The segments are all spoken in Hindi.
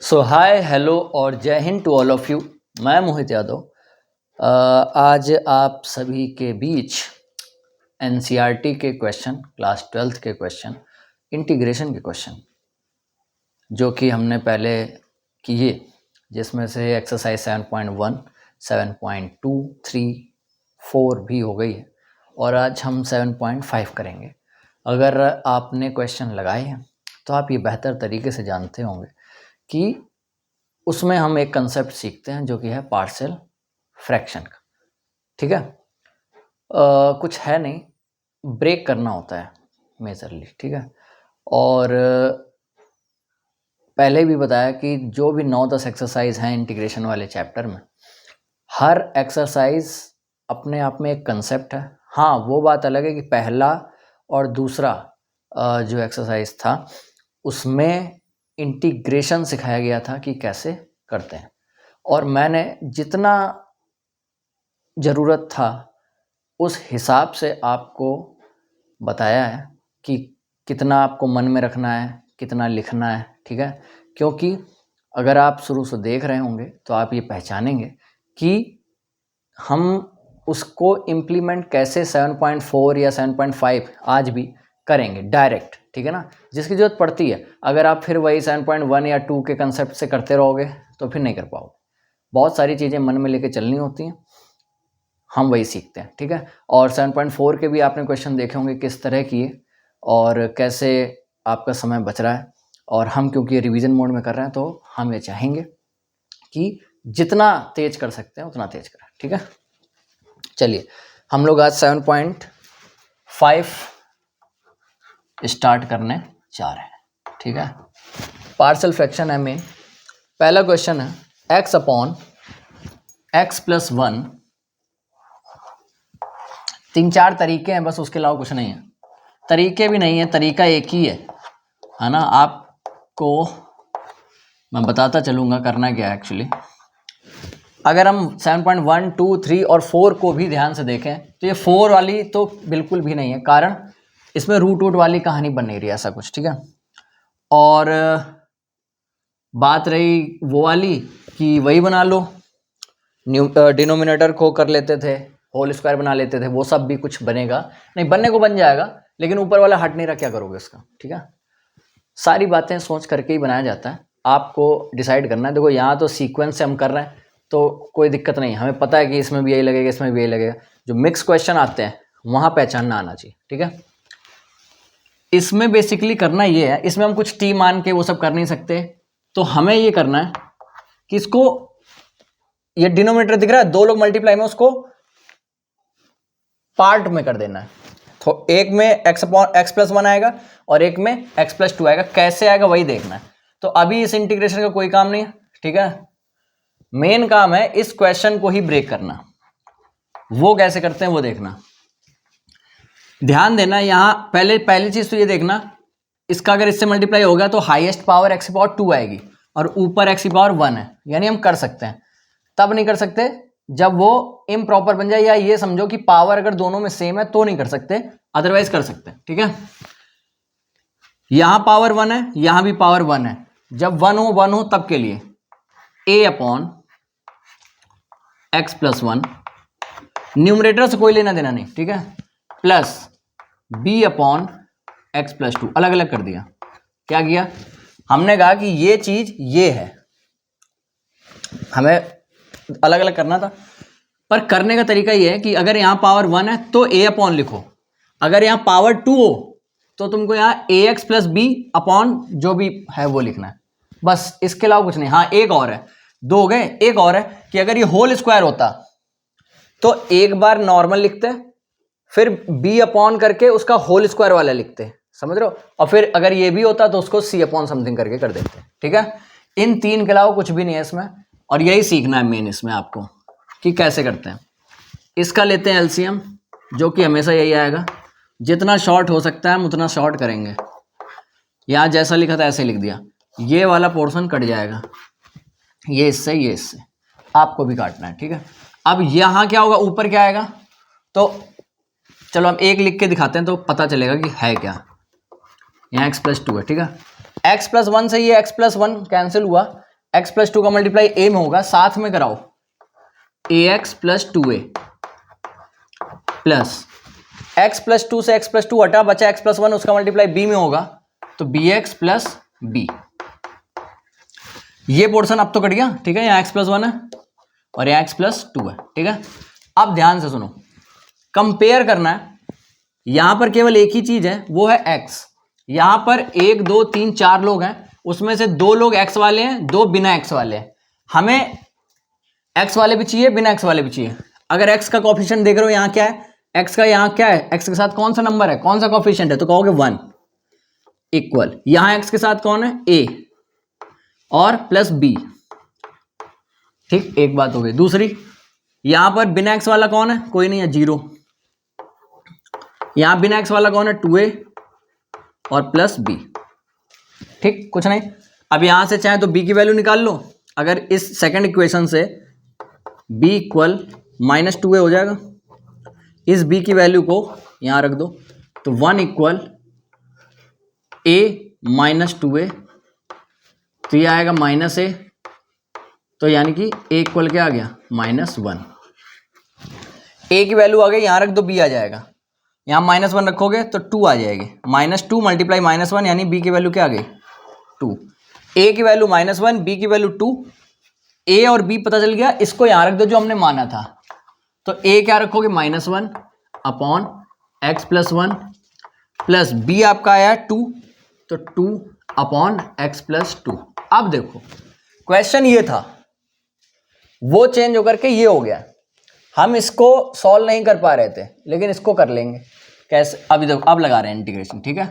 सो हाय हेलो और जय हिंद टू ऑल ऑफ यू। मैं मोहित यादव। आज आप सभी के बीच एनसीईआरटी के क्वेश्चन, क्लास 12th के क्वेश्चन, इंटीग्रेशन के क्वेश्चन जो कि हमने पहले किए, जिसमें से एक्सरसाइज 7.1, 7.2, 3, 4 भी हो गई है और आज हम 7.5 करेंगे। अगर आपने क्वेश्चन लगाए हैं तो आप ये बेहतर तरीके से जानते होंगे कि उसमें हम एक कंसेप्ट सीखते हैं जो कि है पार्शियल फ्रैक्शन का। ठीक है, कुछ है नहीं, ब्रेक करना होता है मेजरली। ठीक है, और पहले भी बताया कि जो भी 9-10 एक्सरसाइज हैं इंटीग्रेशन वाले चैप्टर में, हर एक्सरसाइज अपने आप में एक कंसेप्ट है। हाँ, वो बात अलग है कि पहला और दूसरा जो एक्सरसाइज था उसमें इंटीग्रेशन सिखाया गया था कि कैसे करते हैं, और मैंने जितना ज़रूरत था उस हिसाब से आपको बताया है कि कितना आपको मन में रखना है, कितना लिखना है। ठीक है, क्योंकि अगर आप शुरू से देख रहे होंगे तो आप ये पहचानेंगे कि हम उसको इम्प्लीमेंट कैसे 7.4 या 7.5 आज भी करेंगे डायरेक्ट। ठीक है ना, जिसकी ज़रूरत पड़ती है। अगर आप फिर वही 7.1 या 2 के कंसेप्ट से करते रहोगे तो फिर नहीं कर पाओगे। बहुत सारी चीज़ें मन में लेके चलनी होती हैं, हम वही सीखते हैं। ठीक है, और 7.4 के भी आपने क्वेश्चन देखे होंगे किस तरह किए और कैसे आपका समय बच रहा है। और हम क्योंकि रिवीजन मोड में कर रहे हैं तो हम ये चाहेंगे कि जितना तेज कर सकते हैं उतना तेज करें। ठीक है, चलिए हम लोग आज 7.5 स्टार्ट करने जा रहे हैं। ठीक है, पार्शियल फ्रैक्शन है मेन। पहला क्वेश्चन है x अपॉन x प्लस 1। 3-4 तरीके हैं बस, उसके अलावा कुछ नहीं है। तरीके भी नहीं है, तरीका एक ही है ना। आपको मैं बताता चलूँगा करना क्या है एक्चुअली। अगर हम 7.1, 2, 3 और 4 को भी ध्यान से देखें तो ये 4 वाली तो बिल्कुल भी नहीं है, कारण इसमें रूट वाली कहानी बन नहीं रही ऐसा कुछ। ठीक है, और बात रही वो वाली कि वही बना लो, डिनोमिनेटर को कर लेते थे, होल स्क्वायर बना लेते थे, वो सब भी कुछ बनेगा नहीं। बनने को बन जाएगा लेकिन ऊपर वाला हट नहीं रहा, क्या करोगे उसका। ठीक है, सारी बातें सोच करके ही बनाया जाता है, आपको डिसाइड करना है। देखो यहाँ तो सीक्वेंस से हम कर रहे हैं तो कोई दिक्कत नहीं, हमें पता है कि इसमें भी यही लगेगा, इसमें भी यही लगेगा। जो मिक्स क्वेश्चन आते हैं वहाँ पहचानना आना चाहिए। ठीक है, इसमें बेसिकली करना ये है, इसमें हम कुछ टी मान के वो सब कर नहीं सकते, तो हमें ये करना है कि इसको, ये डिनोमिनेटर दिख रहा है, 2 लोग मल्टीप्लाई में उसको पार्ट में कर देना है। तो एक में x प्लस 1 आएगा और एक में x प्लस 2 आएगा। कैसे आएगा वही देखना है। तो अभी इस इंटीग्रेशन का कोई काम नहीं है। ठीक है, मेन काम है इस क्वेश्चन को ही ब्रेक करना। वो कैसे करते हैं वो देखना, ध्यान देना। यहां पहली चीज तो ये देखना, इसका अगर इससे मल्टीप्लाई होगा तो हाईएस्ट पावर x की पावर 2 आएगी और ऊपर x की पावर 1 है, यानी हम कर सकते हैं। तब नहीं कर सकते जब वो इम्प्रॉपर बन जाए, या ये समझो कि पावर अगर दोनों में सेम है तो नहीं कर सकते, अदरवाइज कर सकते हैं। ठीक है, यहां पावर 1 है, यहां भी पावर 1 है। जब 1 हो तब के लिए a upon x plus 1, numerator से कोई लेना देना नहीं। ठीक है, plus b upon x plus 2, अलग अलग कर दिया। क्या किया, हमने कहा कि ये चीज ये है, हमें अलग अलग करना था। पर करने का तरीका ये है कि अगर यहां पावर 1 है तो a अपॉन लिखो, अगर यहां पावर 2 हो तो तुमको यहां ax प्लस बी अपॉन जो भी है वो लिखना है, बस, इसके अलावा कुछ नहीं। हाँ, एक और है, 2 हो गए। एक और है कि अगर ये होल स्क्वायर होता तो एक बार नॉर्मल लिखते, फिर b अपॉन करके उसका होल स्क्वायर वाला लिखते, समझ रहे हो, और फिर अगर ये भी होता तो उसको c अपॉन समथिंग करके कर देते। ठीक है, इन 3 के अलावा कुछ भी नहीं है इसमें, और यही सीखना है मेन इसमें आपको कि कैसे करते हैं। इसका लेते हैं एलसीएम, जो कि हमेशा यही आएगा। जितना शॉर्ट हो सकता है हम उतना शॉर्ट करेंगे। यहाँ जैसा लिखा था ऐसे लिख दिया, ये वाला पोर्शन कट जाएगा, ये इससे आपको भी काटना है। ठीक है, अब यहाँ क्या होगा, ऊपर क्या आएगा, तो चलो हम एक लिख के दिखाते हैं तो पता चलेगा कि है क्या। यहाँ x प्लस 2 है। ठीक है, x प्लस 1 से ये x प्लस 1 कैंसिल हुआ, x प्लस 2 का मल्टीप्लाई a में होगा, साथ में कराओ ax plus 2a plus x plus 2 से x प्लस 2 हटा, बचा x प्लस 1, उसका मल्टीप्लाई b में होगा तो bx प्लस b। ये पोर्शन अब तो कट गया, ठीक है, यहाँ x प्लस 1 है और यहाँ x प्लस 2 है, ठीक है। अब ध्यान से सुनो, कंपेयर करना है, यहां पर केवल एक ही चीज है, वो है x। यहां पर 1 2 3 4 लोग हैं, उसमें से 2 लोग x वाले हैं, 2 बिना x वाले हैं। हमें x वाले भी चाहिए, बिना x वाले भी चाहिए। अगर x का कोफिशिएंट देख रहे हो यहाँ क्या है, x का यहाँ क्या है, x के साथ कौन सा नंबर है, कौन सा कोफिशिएंट है, तो कहोगे 1 इक्वल, यहां x के साथ कौन है, a और प्लस b, ठीक, एक बात हो गई। दूसरी, यहां पर बिना x वाला कौन है, कोई नहीं है, 0। यहां बिना x वाला कौन है, 2a और प्लस b, ठीक, कुछ नहीं। अब यहां से चाहे तो b की वैल्यू निकाल लो। अगर इस सेकंड इक्वेशन से b इक्वल माइनस 2a हो जाएगा, इस b की वैल्यू को यहां रख दो तो 1 इक्वल a माइनस 2a, तो ये आएगा माइनस a, तो यानी कि a इक्वल क्या आ गया, -1। a की वैल्यू आ गई, यहां रख दो, b आ जाएगा, यहां -1 रखोगे तो 2 आ जाएगी, -2 मल्टीप्लाई -1 यानी b की वैल्यू क्या आ गई, 2। a की वैल्यू -1, b की वैल्यू 2, a और b पता चल गया, इसको यहां रख दो जो हमने माना था। तो a क्या रखोगे, -1 upon x plus 1 plus b आपका आया 2, तो 2 अपॉन x प्लस 2। अब देखो क्वेश्चन ये था, वो चेंज होकर के ये हो गया। हम इसको सॉल्व नहीं कर पा रहे थे, लेकिन इसको कर लेंगे। कैसे, अभी देखो, अब लगा रहे हैं इंटीग्रेशन, ठीक है,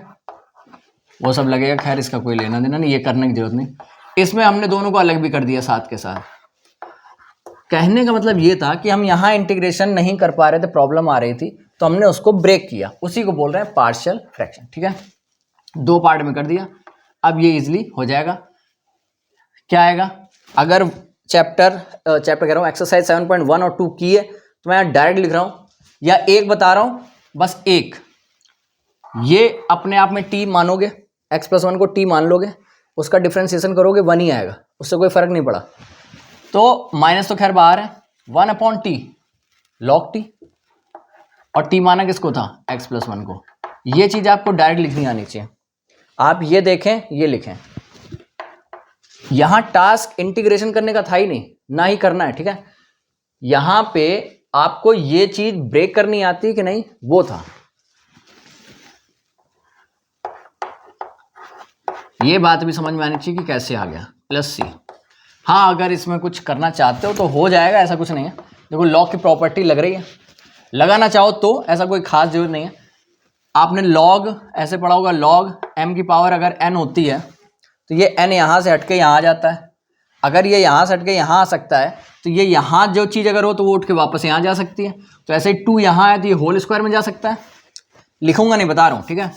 वो सब लगेगा, खैर इसका कोई लेना देना नहीं, ये करने की जरूरत नहीं। इसमें हमने दोनों को अलग भी कर दिया साथ के साथ। कहने का मतलब ये था कि हम यहाँ इंटीग्रेशन नहीं कर पा रहे थे, प्रॉब्लम आ रही थी, तो हमने उसको ब्रेक किया, उसी को बोल रहे हैं पार्शियल फ्रैक्शन, ठीक है। 2 पार्ट में कर दिया, अब ये इजिली हो जाएगा। क्या आएगा, अगर चैप्टर कह रहा हूँ एक्सरसाइज 7.1 और 2 की है तो मैं डायरेक्ट लिख रहा हूँ, या एक बता रहा हूँ, बस एक, ये अपने आप में t मानोगे, x प्लस 1 को t मान लोगे, उसका डिफ्रेंसिएशन करोगे 1 ही आएगा, उससे कोई फर्क नहीं पड़ा। तो माइनस तो खैर बाहर है, 1 अपॉन टी लॉग टी, और t माना किसको था, x प्लस 1 को। ये चीज आपको डायरेक्ट लिखनी आनी चाहिए। आप ये देखें, ये लिखें, यहां टास्क इंटीग्रेशन करने का था ही नहीं, ना ही करना है, ठीक है। यहां पे आपको ये चीज ब्रेक करनी आती कि नहीं, वो था। ये बात भी समझ में आनी चाहिए कि कैसे आ गया प्लस सी। हाँ, अगर इसमें कुछ करना चाहते हो तो हो जाएगा, ऐसा कुछ नहीं है। देखो लॉग की प्रॉपर्टी लग रही है, लगाना चाहो तो, ऐसा कोई खास जरूरत नहीं है। आपने लॉग ऐसे पढ़ा होगा, लॉग m की पावर अगर n होती है तो ये n यहाँ से हटके यहाँ आ जाता है। अगर ये यहाँ से हटके यहाँ आ सकता है तो ये यहाँ जो चीज़ अगर हो तो वो उठ के वापस यहाँ जा सकती है। तो ऐसे ही 2 यहाँ है तो ये होल स्क्वायर में जा सकता है। लिखूंगा नहीं, बता रहा हूँ, ठीक है।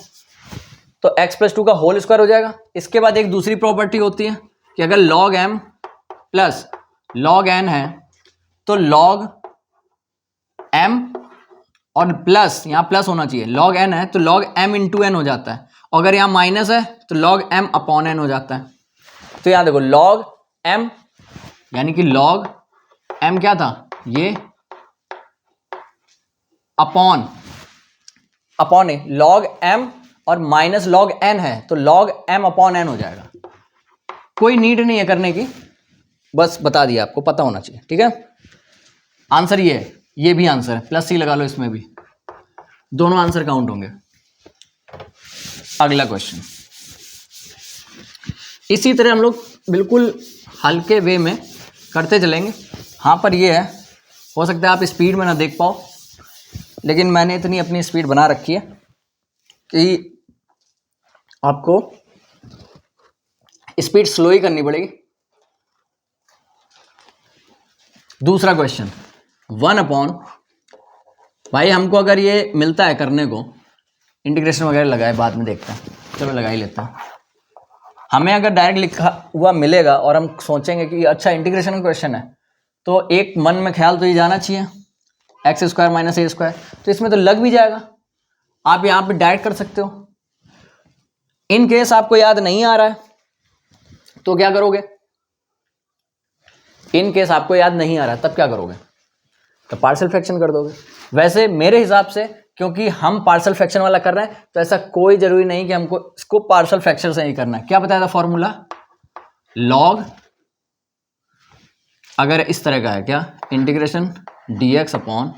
तो x प्लस 2 का होल स्क्वायर हो जाएगा। इसके बाद एक दूसरी प्रॉपर्टी होती है कि अगर log m plus log n है तो log m और प्लस, यहाँ प्लस होना चाहिए, log n है तो log m इंटू n हो जाता है, और अगर यहाँ माइनस है तो log m अपॉन n हो जाता है। तो यहाँ देखो log m यानी कि log m क्या था, ये अपॉन log m और माइनस log n है तो log m अपॉन n हो जाएगा। कोई नीड नहीं है करने की, बस बता दिया, आपको पता होना चाहिए, ठीक है। आंसर ये है, ये भी आंसर है, प्लस सी लगा लो, इसमें भी दोनों आंसर काउंट होंगे। अगला क्वेश्चन, इसी तरह हम लोग बिल्कुल हल्के वे में करते चलेंगे। हाँ, पर ये है, हो सकता है आप स्पीड में ना देख पाओ, लेकिन मैंने इतनी अपनी स्पीड बना रखी है कि आपको स्पीड स्लो ही करनी पड़ेगी। दूसरा क्वेश्चन, 1 अपॉन, भाई हमको अगर ये मिलता है करने को, इंटीग्रेशन वगैरह लगाए बाद में देखते हैं, चलो लगा ही लेते हैं। हमें अगर डायरेक्ट लिखा हुआ मिलेगा और हम सोचेंगे कि अच्छा इंटीग्रेशन का क्वेश्चन है, तो एक मन में ख्याल तो ये जाना चाहिए x square minus A square, तो इसमें तो लग भी जाएगा। आप यहाँ पे डायरेक्ट कर सकते हो। इन केस आपको याद नहीं आ रहा है तो क्या करोगे, इन केस आपको याद नहीं आ रहा तब क्या करोगे, तो पार्शियल फ्रैक्शन कर दोगे। वैसे मेरे हिसाब से क्योंकि हम पार्शियल फ्रैक्शन वाला कर रहे हैं तो ऐसा कोई जरूरी नहीं कि हमको इसको पार्शियल फ्रैक्शन से ही करना है। क्या बताया था फॉर्मूला, लॉग, अगर इस तरह का है क्या, integration dx upon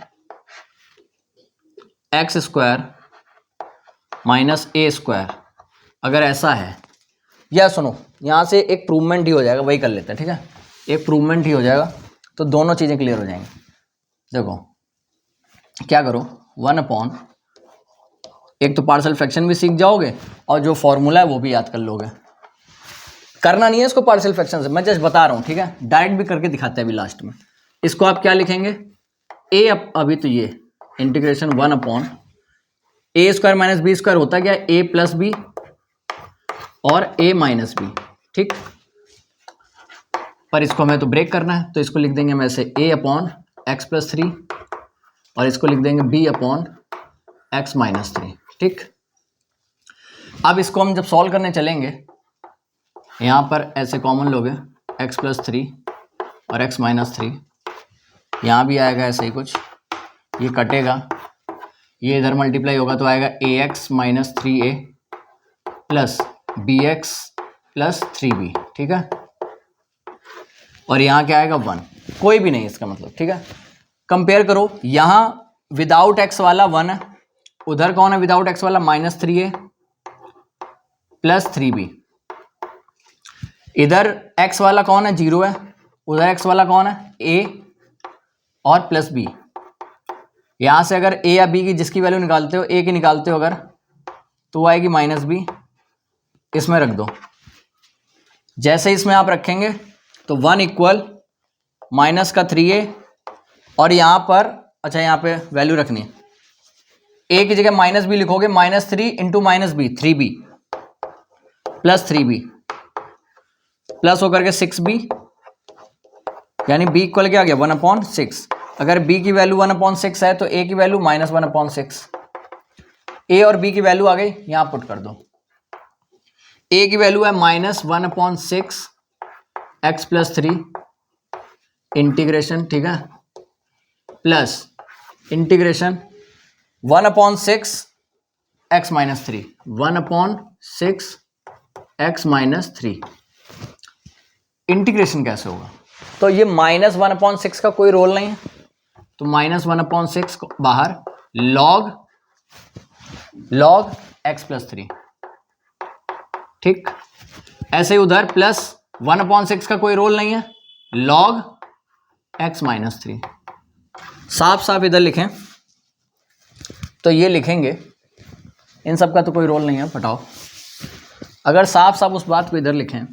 X square minus A square, अगर ऐसा है, या सुनो यहां से एक प्रूवमेंट ही हो जाएगा, वही कर लेते हैं, ठीक है, एक प्रूवमेंट ही हो जाएगा तो दोनों चीजें क्लियर हो जाएंगी। देखो क्या करो, 1 अपॉन, एक तो पार्शियल फ्रैक्शन भी सीख जाओगे और जो फॉर्मूला है वो भी याद कर लोगे। करना नहीं है इसको पार्शियल फ्रैक्शन से, मैं जस्ट बता रहा हूं, ठीक है, डायरेक्ट भी करके दिखाते हैं अभी लास्ट में। इसको आप क्या लिखेंगे, ए, अभी तो ये इंटीग्रेशन 1 अपॉन ए स्क्वायर माइनस बी स्क्वायर होता क्या, ए प्लस बी और ए माइनस बी, ठीक, पर इसको हमें तो ब्रेक करना है तो इसको लिख देंगे हम ऐसे, ए अपॉन एक्स प्लस 3 और इसको लिख देंगे बी अपॉन एक्स माइनस 3, ठीक। अब इसको हम जब सॉल्व करने चलेंगे, यहाँ पर ऐसे कॉमन लोगे एक्स प्लस 3 और एक्स माइनस 3, यहाँ भी आएगा ऐसे ही कुछ, ये कटेगा, ये इधर मल्टीप्लाई होगा तो आएगा A X minus 3a plus B X plus 3b, ठीक है, और यहाँ क्या आएगा 1, कोई भी नहीं इसका मतलब, ठीक है। कंपेयर करो, यहाँ विदाउट एक्स वाला 1 है, उधर कौन है विदाउट एक्स वाला, माइनस 3a प्लस 3b, इधर x वाला कौन है, 0 है, उधर x वाला कौन है, a और प्लस b। यहां से अगर a या b की जिसकी वैल्यू निकालते हो, a की निकालते हो अगर, तो वो आएगी माइनस b, इसमें रख दो। जैसे इसमें आप रखेंगे तो 1 इक्वल माइनस का 3a और यहां पर, अच्छा यहां पे वैल्यू रखनी है, a की जगह माइनस b लिखोगे, minus 3 into minus b 3b plus 3b plus होकर के 6b, यानी b इक्वल क्या आ गया 1/6। अगर b की वैल्यू 1/6 है तो a की वैल्यू माइनस 1/6, a और b की वैल्यू आ गई, यहां पुट कर दो। a की वैल्यू है माइनस 1/6 एक्स प्लस 3 इंटीग्रेशन, ठीक है, plus integration 1/6 x minus 3, 1/6 x minus 3। Integration कैसे होगा, तो ये माइनस 1/6 का कोई रोल नहीं है, तो माइनस 1/6 बाहर, लॉग एक्स प्लस 3, ठीक। ऐसे ही उधर प्लस 1/6 का कोई रोल नहीं है, लॉग एक्स माइनस 3। साफ साफ इधर लिखें तो ये लिखेंगे, इन सब का तो कोई रोल नहीं है, पटाओ। अगर साफ साफ उस बात को इधर लिखें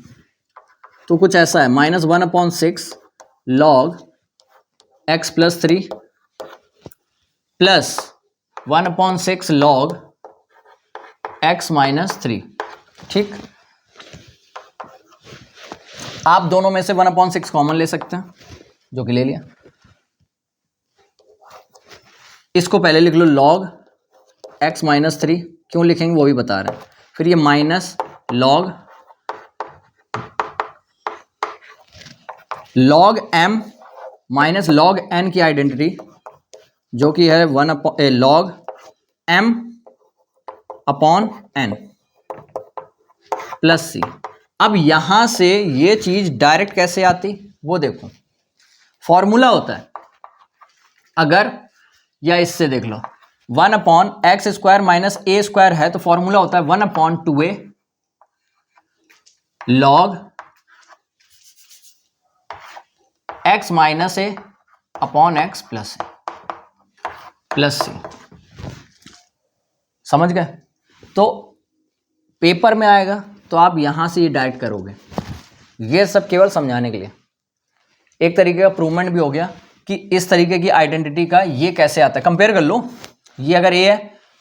तो कुछ ऐसा है, minus 1/6 log x plus 3 plus 1/6 log x minus 3, ठीक। आप दोनों में से 1/6 कॉमन ले सकते हैं, जो कि ले लिया। इसको पहले लिख लो लॉग एक्स माइनस 3, क्यों लिखेंगे वो भी बता रहे हैं। फिर ये minus log m minus log n की आइडेंटिटी जो कि है log m upon n plus c। अब यहां से ये चीज डायरेक्ट कैसे आती वो देखो, फॉर्मूला होता है अगर, या इससे देख लो 1/x square minus a square है तो फॉर्मूला होता है 1/2a log x minus a upon x plus c। समझ गए? तो पेपर में आएगा तो आप यहां से ये डायरेक्ट करोगे। ये सब केवल समझाने के लिए, एक तरीके का प्रूवमेंट भी हो गया कि इस तरीके की आइडेंटिटी का ये कैसे आता है। कंपेयर कर लो, ये अगर a है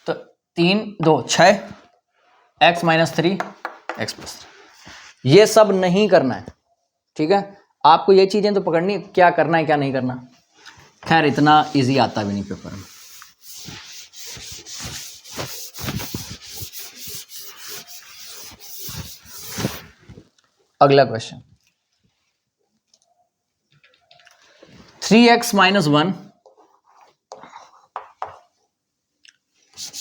तो 3 2 6 x माइनस 3 x प्लस 3। ये सब नहीं करना है, ठीक है। आपको ये चीजें तो पकड़नी, क्या करना है क्या नहीं करना। खैर इतना इजी आता भी नहीं पेपर में। अगला क्वेश्चन, 3x माइनस 1,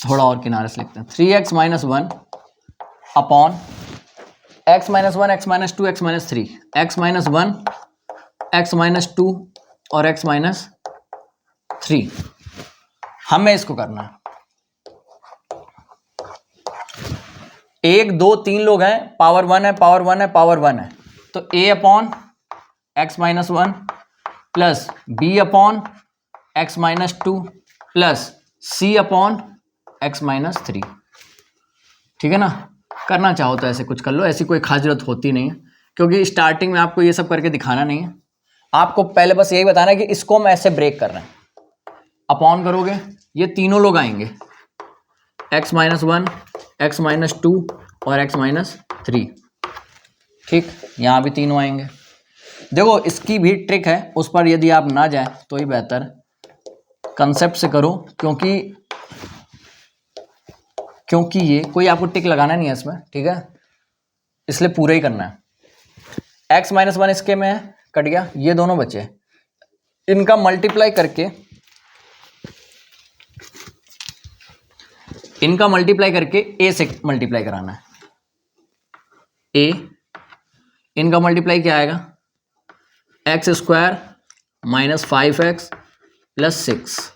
थोड़ा और किनारे से लिखते हैं, 3x minus 1 upon x minus 1, x minus 2, x minus 3, x minus 1, x minus 2 और x माइनस 3। हमें इसको करना है। 1 2 3 लोग हैं, पावर 1 है, पावर 1 है, पावर 1 है, तो a upon x minus 1 plus b upon x minus 2 plus c upon x minus 3। ठीक है ना। करना चाहो तो ऐसे कुछ कर लो, ऐसी कोई खास जरूरत होती नहीं है, क्योंकि स्टार्टिंग में आपको ये सब करके दिखाना नहीं है। आपको पहले बस यही बताना है कि इसको हम ऐसे ब्रेक कर रहे हैं। अपॉन करोगे, ये तीनों लोग आएंगे, x माइनस 1, x माइनस 2 और x माइनस 3। ठीक, यहाँ भी तीनों आएंगे। देखो इसकी भी ट्रिक है, उस पर यदि आप ना जाए तो ही बेहतर, कंसेप्ट से करो, क्योंकि ये कोई आपको टिक लगाना नहीं है इसमें, ठीक है, इसलिए पूरा ही करना है। x माइनस 1 इसके में है, कट गया, ये दोनों बचे, इनका मल्टीप्लाई करके, a से मल्टीप्लाई कराना है। a इनका मल्टीप्लाई क्या आएगा, x square minus 5x plus 6,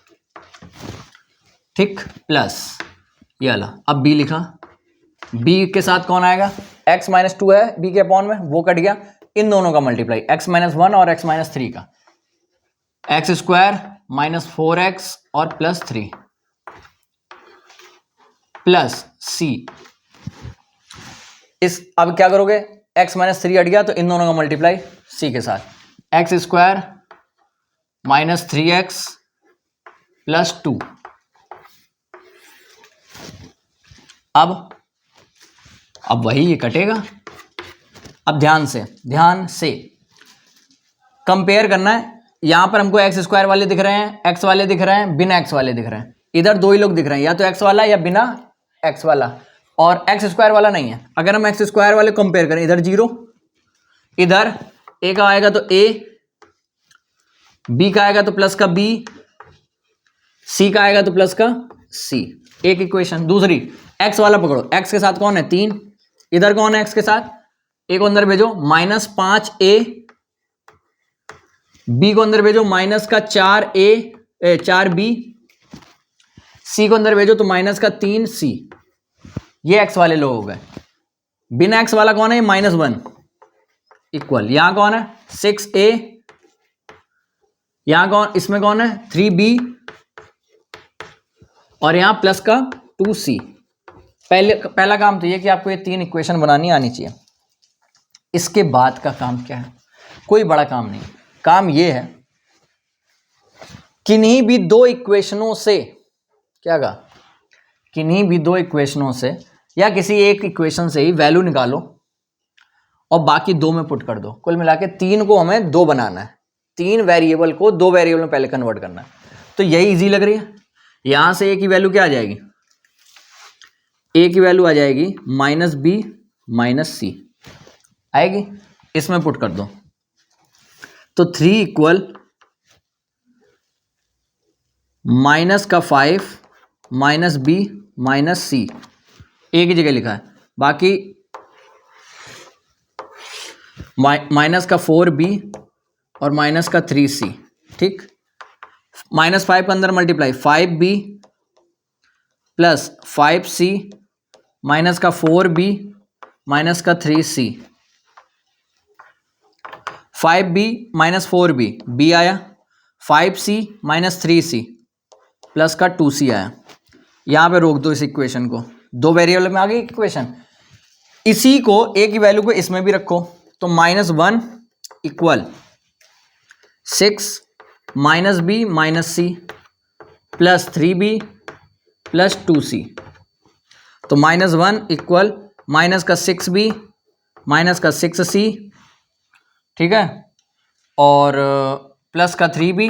ठीक, प्लस ये वाला। अब b लिखा, b के साथ कौन आएगा, x माइनस 2 है b के अपॉन में, वो कट गया, इन दोनों का मल्टीप्लाई x माइनस 1 और x माइनस 3 का, एक्स स्क्वायर माइनस 4x और प्लस 3 प्लस c। इस अब क्या करोगे, x माइनस 3 हट गया तो इन दोनों का मल्टीप्लाई c के साथ, x square minus 3x plus 2। अब वही ये कटेगा। अब ध्यान से कंपेयर करना है। यहां पर हमको एक्स स्क्वायर वाले दिख रहे हैं, एक्स वाले दिख रहे हैं, बिना एक्स वाले दिख रहे हैं। इधर दो ही लोग दिख रहे हैं, या तो एक्स वाला या बिना एक्स वाला, और एक्स स्क्वायर वाला नहीं है। अगर हम एक्स स्क्वायर वाले कंपेयर करें, इधर 0, इधर a का आएगा तो a, b का आएगा तो प्लस का b, c का आएगा तो प्लस का c। एक इक्वेशन। दूसरी, x वाला पकड़ो, x के साथ कौन है 3, इधर कौन है x के साथ, a को अंदर भेजो माइनस 5a, b को अंदर भेजो माइनस का 4b, c को अंदर भेजो तो माइनस का 3c। ये x वाले लोग हो गए। बिना x वाला कौन है, -1 इक्वल, यहां कौन है 6a, यहां कौन, इसमें कौन है 3b, और यहां प्लस का 2c। पहला काम तो ये कि आपको ये 3 इक्वेशन बनानी आनी चाहिए। इसके बाद का काम क्या है, कोई बड़ा काम नहीं। काम ये है, किन्हीं भी 2 इक्वेशनों से, क्या कहा, किन्हीं भी 2 इक्वेशनों से या किसी एक इक्वेशन से ही वैल्यू निकालो और बाकी 2 में पुट कर दो। कुल मिला के 3 को हमें 2 बनाना है, 3 वेरिएबल को 2 वेरिएबल में पहले कन्वर्ट करना है। तो यही इजी लग रही है। यहां से a की वैल्यू क्या आ जाएगी, a की वैल्यू आ जाएगी -b माइनस c आएगी, इसमें पुट कर दो। तो 3 इक्वल माइनस का 5 minus b minus c, a की जगह लिखा है, बाकी माइनस का 4b और माइनस का 3c। ठीक, -5 के अंदर multiply 5b plus 5c minus का 4b माइनस का 3c, 5b minus 4b, b आया, 5c माइनस 3c प्लस का 2c आया। यहां पे रोक दो इस इक्वेशन को, 2 वेरिएबल में आ गई इक्वेशन। इसी को a की वैल्यू को इसमें भी रखो, तो -1 equal 6 minus b minus c plus 3b plus 2c। तो -1 इक्वल माइनस का 6b माइनस का 6c, ठीक है, और प्लस का 3b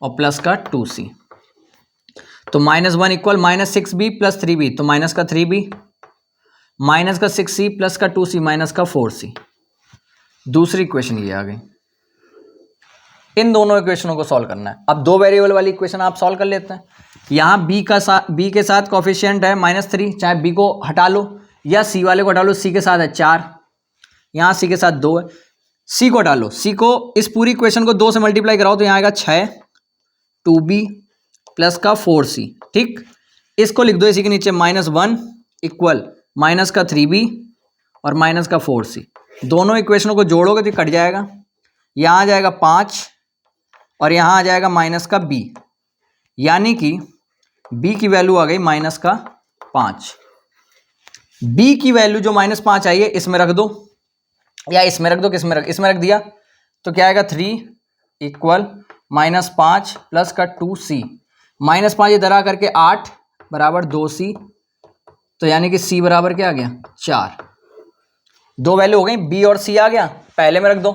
और प्लस का 2c। तो -1 इक्वल -6b प्लस 3b, तो माइनस का 3b माइनस का 6c प्लस का 2c माइनस का 4c। दूसरी इक्वेशन ये आ गई। इन दोनों इक्वेशनों को सॉल्व करना है। अब दो वेरिएबल वाली इक्वेशन आप सॉल्व कर लेते हैं। यहाँ बी के साथ कोफिशिएंट है -3, चाहे बी को हटा लो या सी वाले को हटा लो। सी के साथ है 4, यहाँ सी के साथ 2 है। सी को हटा लो, सी को इस पूरी इक्वेशन को 2 से मल्टीप्लाई कराओ तो यहाँ आएगा 6 2b प्लस का 4c। ठीक, इसको लिख दो इसी के नीचे -1 इक्वल माइनस का 3b और माइनस का 4c। दोनों इक्वेशनों को जोड़ोगे तो कट जाएगा, यहाँ आ जाएगा 5 और यहाँ आ जाएगा माइनस का b, यानी कि b की वैल्यू आ गई -5। b की वैल्यू जो -5 आई है इसमें रख दो, या इसमें रख दो, इसमें रख दिया तो क्या आएगा 3 इक्वल -5 प्लस का 2c। -5 इधर आ करके 8 बराबर 2c, तो यानी कि c बराबर क्या आ गया 4। दो वैल्यू हो गई, b और c आ गया, पहले में रख दो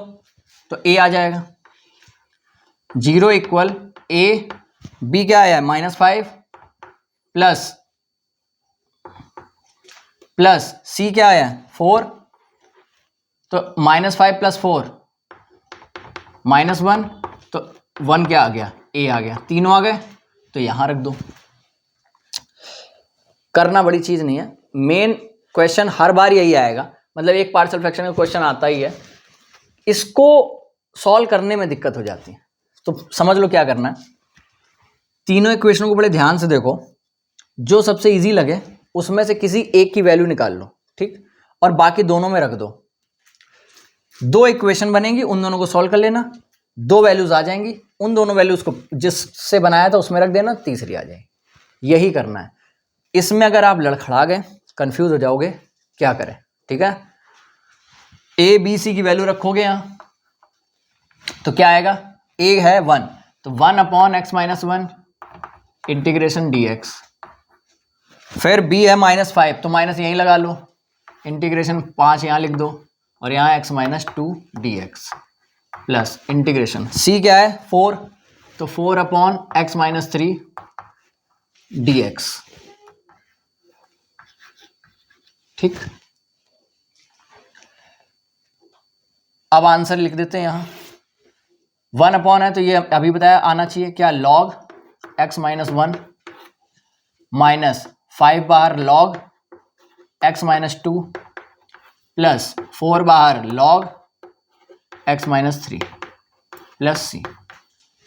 तो a आ जाएगा। 0 इक्वल a, b क्या आया -5 प्लस c क्या आया 4, तो -5 प्लस 4 -1, तो 1 क्या आ गया a आ गया, तीनों आ गए तो यहां रख दो। करना बड़ी चीज नहीं है, मेन क्वेश्चन हर बार यही आएगा, मतलब एक पार्शियल फ्रैक्शन का क्वेश्चन आता ही है, इसको सॉल्व करने में दिक्कत हो जाती है। तो समझ लो क्या करना है, तीनों इक्वेशनों को बड़े ध्यान से देखो, जो सबसे इजी लगे उसमें से किसी एक की वैल्यू निकाल लो, ठीक, और बाकी दोनों में रख दो। दो इक्वेशन बनेंगी, उन दोनों को सॉल्व कर लेना, दो वैल्यूज आ जाएंगी, उन दोनों वैल्यूज को जिससे बनाया था उसमें रख देना, तीसरी आ जाएगी। यही करना है। इसमें अगर आप लड़खड़ा गए, कंफ्यूज हो जाओगे क्या करें, ठीक है। ए बी सी की वैल्यू रखोगे यहाँ तो क्या आएगा, ए है 1 तो 1/x-1 इंटीग्रेशन dx, फिर b है -5 तो माइनस यहीं लगा लो, इंटीग्रेशन 5 यहाँ लिख दो और यहाँ x-2 dx plus integration c क्या है 4 तो 4/x-3 dx। ठीक, अब आंसर लिख देते हैं। यहाँ 1 है तो ये अभी बताया आना चाहिए क्या, log x-1 माइनस 5 बाहर log x-2 प्लस 4 बाहर log x-3 plus c।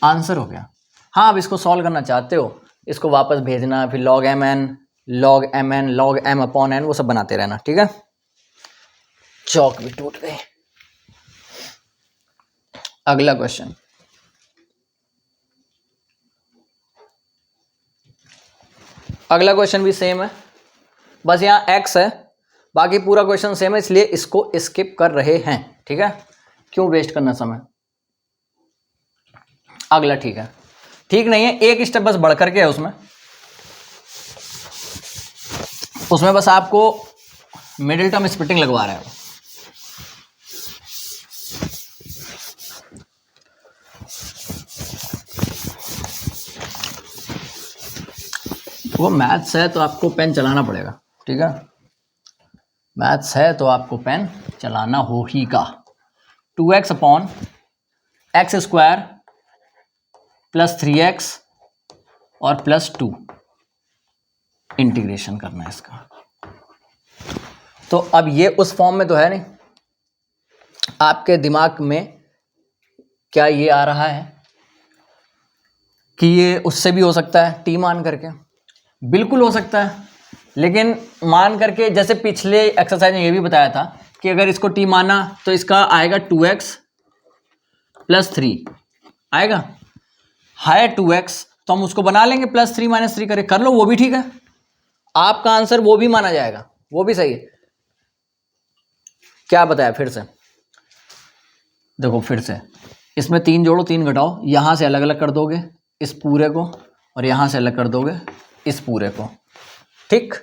Answer हो गया। हाँ, अब इसको सॉल्व करना चाहते हो, इसको वापस भेजना, फिर log mn log mn log m/n वो सब बनाते रहना, ठीक है। चौक भी टूट गए। अगला क्वेश्चन, अगला क्वेश्चन भी सेम है, बस यहाँ x है, बाकी पूरा क्वेश्चन सेम है, इसलिए इसको स्किप कर रहे हैं, ठीक है। क्यों वेस्ट करना समय। अगला ठीक है, ठीक नहीं है, एक स्टेप बस बढ़ करके है उसमें बस आपको मिडिल टर्म स्प्लिटिंग लगवा रहा है। वो मैथ्स है तो आपको पेन चलाना पड़ेगा, ठीक है। मैथ्स है तो आपको पेन चलाना हो ही का। 2x/x² प्लस 3x और प्लस 2 इंटीग्रेशन करना है इसका। तो अब ये उस फॉर्म में तो है नहीं, आपके दिमाग में क्या ये आ रहा है कि ये उससे भी हो सकता है t मान करके, बिल्कुल हो सकता है, लेकिन मान करके जैसे पिछले एक्सरसाइज में ये भी बताया था कि अगर इसको t माना तो इसका आएगा 2x प्लस 3 आएगा, है 2x तो हम उसको बना लेंगे +3 - 3 कर लो, वो भी ठीक है। आपका आंसर वो भी माना जाएगा, वो भी सही है। क्या बताया फिर से देखो, फिर से इसमें 3 जोड़ो 3 घटाओ, यहां से अलग अलग कर दोगे इस पूरे को और यहां से अलग कर दोगे इस पूरे को, ठीक।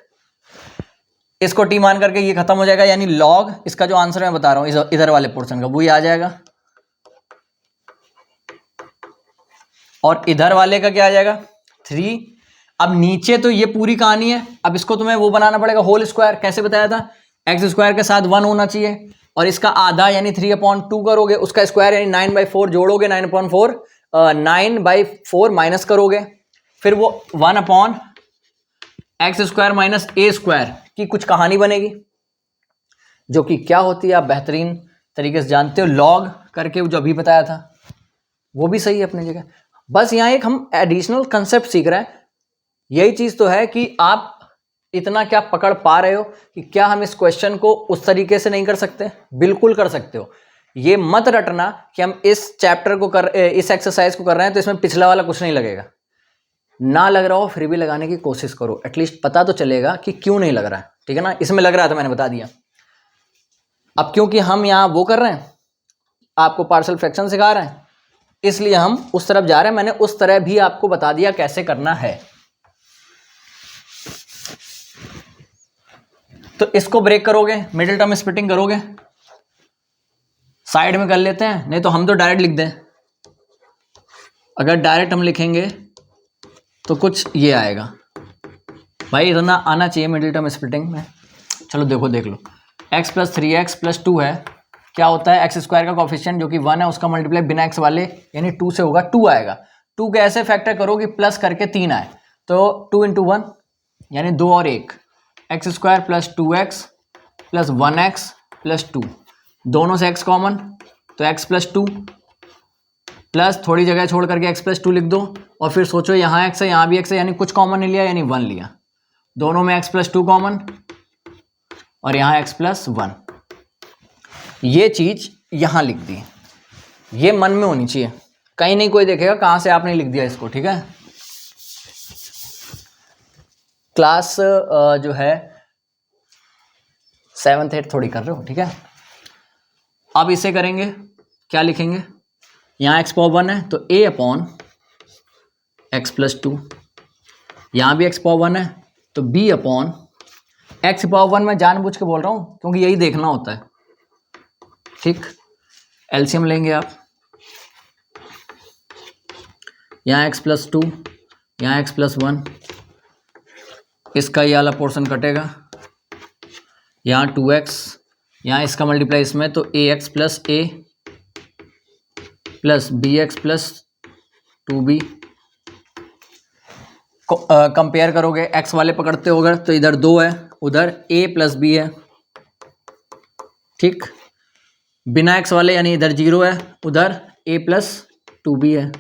इसको t मान करके ये खत्म हो जाएगा, यानी log इसका जो आंसर मैं बता रहा हूं इधर वाले पोर्शन का वो ही आ जाएगा, और इधर वाले का क्या आ जाएगा 3। अब नीचे तो ये पूरी कहानी है, अब इसको तुम्हें वो बनाना पड़ेगा होल स्क्वायर। कैसे बताया था, x² के साथ 1 होना चाहिए, और इसका आधा यानी 3/2 करोगे, उसका स्क्वायर यानी 9/4 जोड़ोगे, 9/4 9/4 माइनस करोगे, फिर वो 1/x² माइनस a² की कुछ कहानी बनेगी, जो कि क्या होती है आप बेहतरीन तरीके से जानते हो, लॉग करके जो अभी बताया था वो भी सही है अपनी जगह। बस यहाँ एक हम एडिशनल कंसेप्ट सीख रहे हैं। यही चीज तो है कि आप इतना क्या पकड़ पा रहे हो कि क्या हम इस क्वेश्चन को उस तरीके से नहीं कर सकते, बिल्कुल कर सकते हो। ये मत रटना कि हम इस चैप्टर को इस एक्सरसाइज को कर रहे हैं तो इसमें पिछला वाला कुछ नहीं लगेगा, ना लग रहा हो फिर भी लगाने की कोशिश करो, एटलीस्ट पता तो चलेगा कि क्यों नहीं लग रहा है, ठीक है ना। इसमें लग रहा था मैंने बता दिया। अब क्योंकि हम यहाँ वो कर रहे हैं, आपको पार्शियल फ्रैक्शन सिखा रहे हैं, इसलिए हम उस तरफ जा रहे हैं। मैंने उस तरह भी आपको बता दिया कैसे करना है। तो इसको ब्रेक करोगे, मिडिल टर्म स्प्लिटिंग करोगे, साइड में कर लेते हैं, नहीं तो हम तो डायरेक्ट लिख दें। अगर डायरेक्ट हम लिखेंगे तो कुछ ये आएगा, भाई इतना आना चाहिए मिडिल टर्म स्प्लिटिंग में। चलो देखो, देख लो, x + 3x + 2 है, क्या होता है x² का कोफिशिएंट जो कि 1 है उसका मल्टीप्लाई बिना x वाले यानी 2 से होगा, 2 आएगा। 2 कैसे फैक्टर करो कि प्लस करके 3 आए, तो 2 × 1 यानी 2 और 1, x² + 2x + 1x + 2, दोनों से x कॉमन तो x + 2 प्लस थोड़ी जगह छोड़ करके x + 2 लिख दो, और फिर सोचो यहाँ x है यहाँ भी x है, यानी कुछ कॉमन नहीं लिया यानी 1 लिया, दोनों में x + 2 कॉमन और यहाँ x + 1। ये चीज यहां लिख दी, ये मन में होनी चाहिए, कहीं नहीं कोई देखेगा कहां से आपने लिख दिया इसको, ठीक है। क्लास जो है 7th 8th थोड़ी कर रहे हो, ठीक है। अब इसे करेंगे, क्या लिखेंगे, यहाँ x⁴ है तो a/x + 2, यहाँ भी x⁴ है तो b/x⁴ मैं जानबूझ के बोल रहा हूँ क्योंकि यही देखना होता है, ठीक। एलसीएम लेंगे आप, यहाँ x + 2 यहाँ x + 1, इसका ये वाला पोर्शन कटेगा, यहाँ 2x, यहाँ इसका मल्टीप्लाई इसमें तो ax + a + bx + 2b। Compare करोगे, x वाले पकड़ते होगा तो इधर 2 है उधर a + b है, ठीक। बिना x वाले यानी इधर 0 है उधर a + 2b है।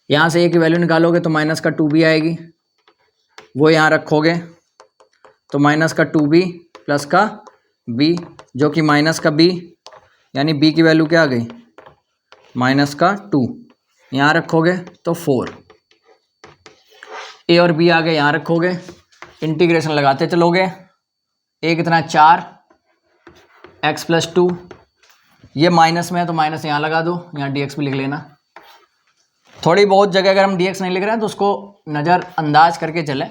यहाँ से a की वैल्यू निकालोगे तो माइनस का 2b आएगी, वो यहाँ रखोगे तो माइनस का 2b प्लस का b, जो कि माइनस का b यानी b की वैल्यू क्या आ गई, माइनस का 2, यहाँ रखोगे तो 4, a और b आ गए, यहाँ रखोगे, इंटीग्रेशन लगाते चलोगे, a कितना 4, x + 2, ये माइनस में है तो माइनस यहाँ लगा दो, यहाँ dx भी लिख लेना। थोड़ी बहुत जगह अगर हम dx नहीं लिख रहे हैं तो उसको नज़रअंदाज करके चले,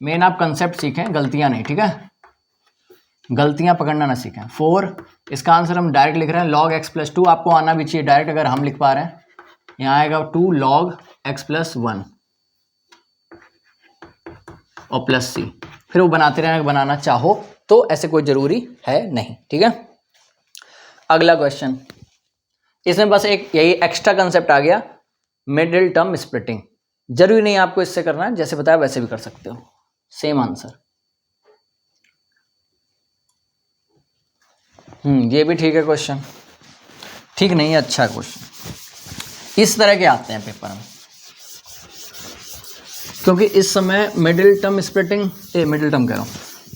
मेन आप कंसेप्ट सीखें, गलतियाँ नहीं, ठीक है, गलतियाँ पकड़ना ना सीखें। 4, इसका आंसर हम डायरेक्ट लिख रहे हैं log x + 2, आपको आना भी चाहिए डायरेक्ट अगर हम लिख पा रहे हैं, यहाँ आएगा 2 log x + 1 और प्लस c, फिर वो बनाते रहना, बनाना चाहो तो, ऐसे कोई ज़रूरी है नहीं, ठीक है। अगला क्वेश्चन, इसमें बस एक यही एक्स्ट्रा कंसेप्ट आ गया, मिडिल टर्म स्प्लिटिंग। जरूरी नहीं आपको इससे करना है, जैसे बताया वैसे भी कर सकते हो, सेम आंसर। ये भी ठीक है क्वेश्चन, ठीक नहीं है, अच्छा क्वेश्चन, इस तरह के आते हैं पेपर में, क्योंकि इस समय middle term splitting, middle term कह रहा हूँ,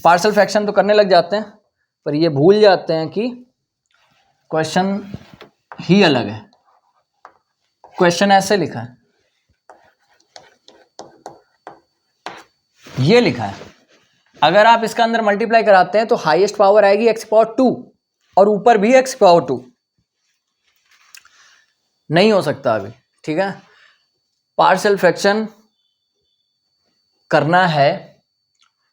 पार्शियल फ्रैक्शन तो करने लग जाते हैं, पर ये भूल जाते हैं कि क्वेश्चन ही अलग है। क्वेश्चन ऐसे लिखा है, ये लिखा है, अगर आप इसका अंदर मल्टीप्लाई कराते हैं तो हाईएस्ट पावर आएगी x⁴2 और ऊपर भी x⁴2, नहीं हो सकता अभी, ठीक है। पार्शियल फ्रैक्शन करना है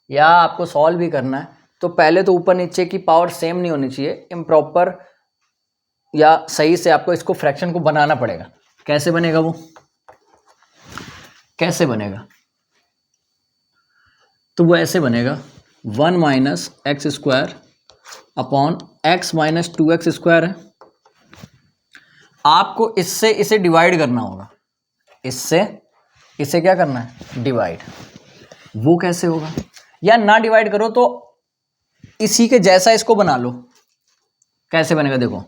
या आपको सॉल्व भी करना है तो पहले तो ऊपर नीचे की पावर सेम नहीं होनी चाहिए, इम्प्रॉपर या सही से आपको इसको फ्रैक्शन को बनाना पड़ेगा। कैसे बनेगा वो, कैसे बनेगा, तो वो ऐसे बनेगा 1 - x² upon x minus 2x square है। आपको इससे इसे डिवाइड करना होगा, इससे इसे क्या करना है, डिवाइड। वो कैसे होगा, या ना डिवाइड करो तो इसी के जैसा इसको बना लो। कैसे बनेगा देखो,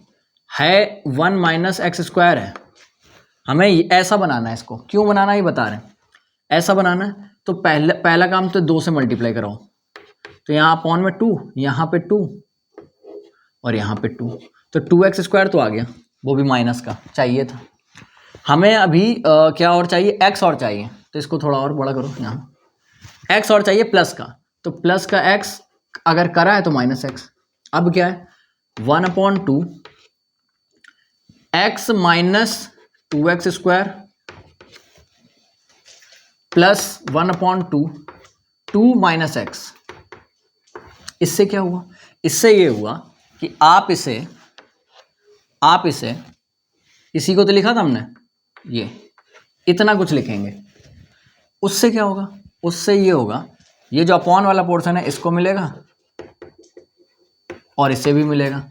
है 1 माइनस एक्स स्क्वायर है, हमें ऐसा बनाना है इसको। क्यों बनाना है ये बता रहे हैं, ऐसा बनाना है तो पहला काम तो 2 से मल्टीप्लाई कराओ, तो यहाँ अपॉन में 2, यहाँ पे 2 और यहाँ पे 2, तो 2x स्क्वायर तो आ गया, वो भी माइनस का चाहिए था हमें। अभी क्या और चाहिए, x और चाहिए, तो इसको थोड़ा और बड़ा करो, यहाँ x और चाहिए प्लस का, तो प्लस का x अगर करा है तो माइनस x। अब क्या है, 1/2 x minus 2x square plus 1/2 2 minus x. इससे क्या हुआ, इससे ये हुआ कि आप इसे इसी को तो लिखा था हमने, ये इतना कुछ लिखेंगे। उससे क्या होगा, उससे ये होगा, ये जो अपॉन वाला पोर्शन है इसको मिलेगा और इसे भी मिलेगा,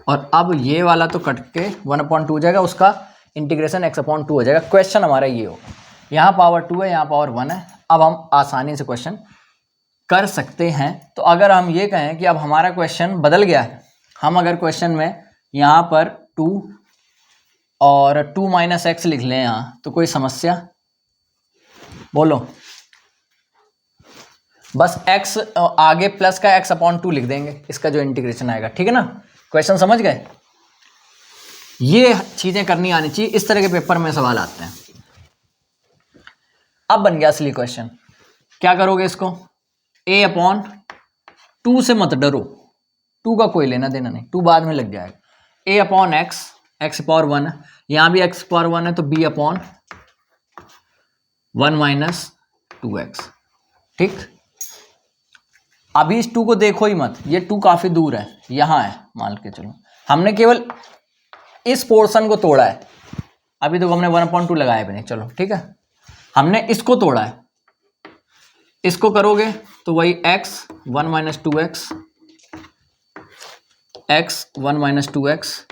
और अब ये वाला तो कट के 1/2 हो जाएगा, उसका इंटीग्रेशन x/2 हो जाएगा। क्वेश्चन हमारा ये होगा, यहाँ पावर 2 है, यहाँ पावर 1 है। अब हम आसानी से क्वेश्चन कर सकते हैं। तो अगर हम ये कहें कि अब हमारा क्वेश्चन बदल गया है, हम अगर क्वेश्चन में यहाँ पर 2 और 2 माइनस एक्स लिख लें यहाँ, तो कोई समस्या, बोलो। बस x आगे प्लस का x/2 लिख देंगे, इसका जो इंटीग्रेशन आएगा, ठीक है ना। क्वेश्चन समझ गए, ये चीजें करनी आनी चाहिए, इस तरह के पेपर में सवाल आते हैं। अब बन गया असली क्वेश्चन, क्या करोगे इसको, a/2 से मत डरो, 2 का कोई लेना देना नहीं, 2 बाद में लग जाएगा। a/x, x/1 है, यहां भी x/1 है, तो b/1 माइनस 2x, ठीक। अभी इस 2 को देखो ही मत, ये 2 काफी दूर है, यहां है, मान के चलो हमने केवल इस पोर्शन को तोड़ा है, अभी तो हमने 1/2 लगाया भी नहीं, चलो ठीक है, हमने इसको तोड़ा है। इसको करोगे तो वही x 1 minus 2x, x 1 minus 2x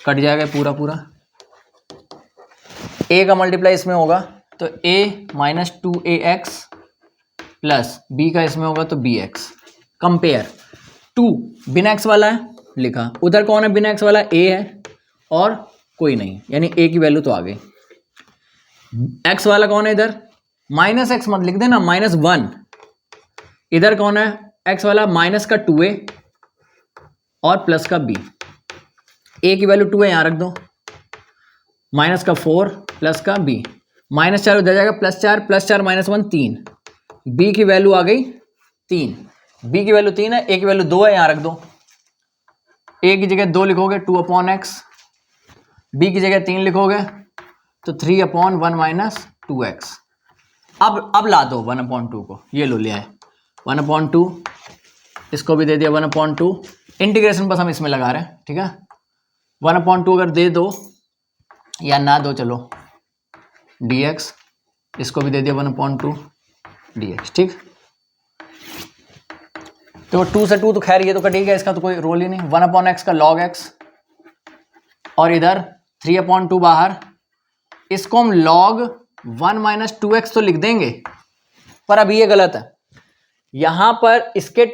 cut जाएगा पूरा पूरा, a का मल्टीप्लाई इसमें होगा तो a minus 2ax plus b का इसमें होगा तो bx। कंपेयर 2 बिना x वाला है लिखा, उधर कौन है बिना x वाला, a है और कोई नहीं, यानी a की वैल्यू तो आ गई। x वाला कौन है इधर, माइनस एक्स मत लिख देना, -1। इधर कौन है x वाला, माइनस का 2a और प्लस का b। a की वैल्यू 2 है, यहां रख दो, माइनस का 4 प्लस का b, -4 उधर जाएगा, +4 +4 -1 3, b की वैल्यू आ गई 3, b की वैल्यू 3 है, a की वैल्यू 2 है, यहां रख दो। a की जगह 2 लिखोगे 2/x, b की जगह 3 लिखोगे तो 3/1 माइनस 2x। अब ला दो 1/2 को, ये लो लिया है 1/2, इसको भी दे दिया 1/2, इंटीग्रेशन बस हम इसमें लगा रहे हैं, ठीक है। 1/2 अगर दे दो या ना दो, चलो dx, इसको भी दे दिया 1/2 dx, ठीक। तो 2 से 2 तो खैर ये तो कटेगा, इसका तो कोई रोल ही नहीं, 1/x का log x और इधर 3/2 बाहर, इसको हम log 1 माइनस 2x तो लिख देंगे, पर अभी ये गलत है। यहां पर इसके